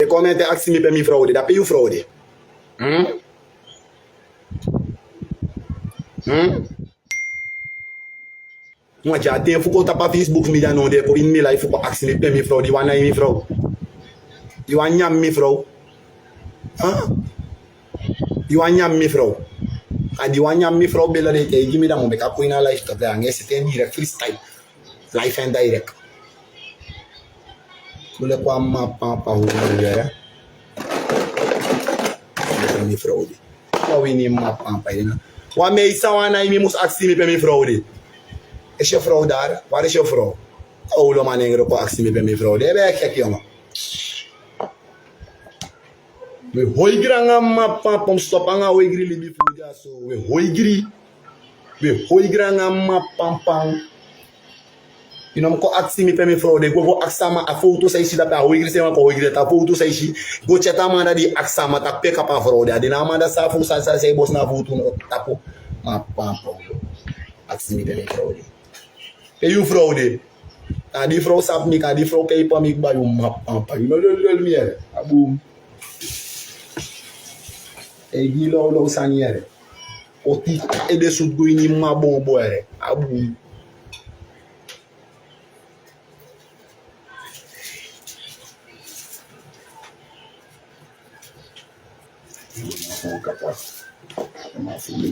E comente aksi mi pe mi fraude, da pe you fraude. Moi já tem fuko ta pa Facebook mi da non de ko in mi life fuko aksi mi pe mi fraude, wana mi fraude. You wan nyam mi fraude. You wan nyam mi fraude. Adi wan nyam mi fraude bela de te give me da mo be ka ko ina life ta da nge c'était direct freestyle. Life and direct. Bule kwa ma pa hu ya. Mi fraude. Kwa wini ma pa ina. Wa me isa wana mi mus aksi mi pe mi fraude. Is je vrouw daar? Waar is je vrouw? Oh, lo man engro ko aksi mi pe mi fraude. Ebe kek jongen. We hoi granga ma pa pom stop anga hoi gri libi fuja so. We hoi gri. We hoi granga ma pam pam. You know ko aksi mi pe mi fraude. Go aksama a foto sai si da pa hoi gri se ma ko hoi gri ta foto sai si. Go cheta manda di aksama ta peka pa fraude. Adi na manda sa fu sa sai bos na foto no tapo. Ma pam pam. Aksi mi pe mi fraude. E you fraude. A di frau sap mi ka di frau kay pa mi ba yung map pa. You know lol mi ere. Abum. E gilo lo saniere. O ti e de sud go ni ma bon bo ere. Abum.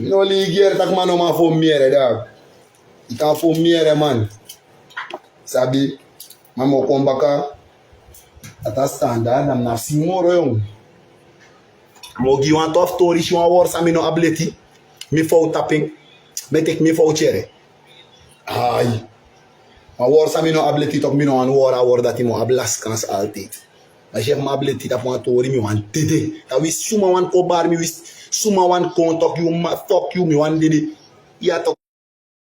No ligier tak mano ma fo mi ere dag. Ika fo mi ere man. Sabi, mamo kombaka ata standard nam na simoro yon. Mo gi wan tof tori shi wan wor sami no ableti. Mi fo tapping. Me tek mi fo chere. Ay. Ma wor sami no ableti tok mi no an wor dati mo ablas kans alti. Ma chef ma ableti tap wan tori mi wan dede. Ta wis suma wan kobar mi wis suma wan kontok you ma fuck you mi wan dede. Ya tok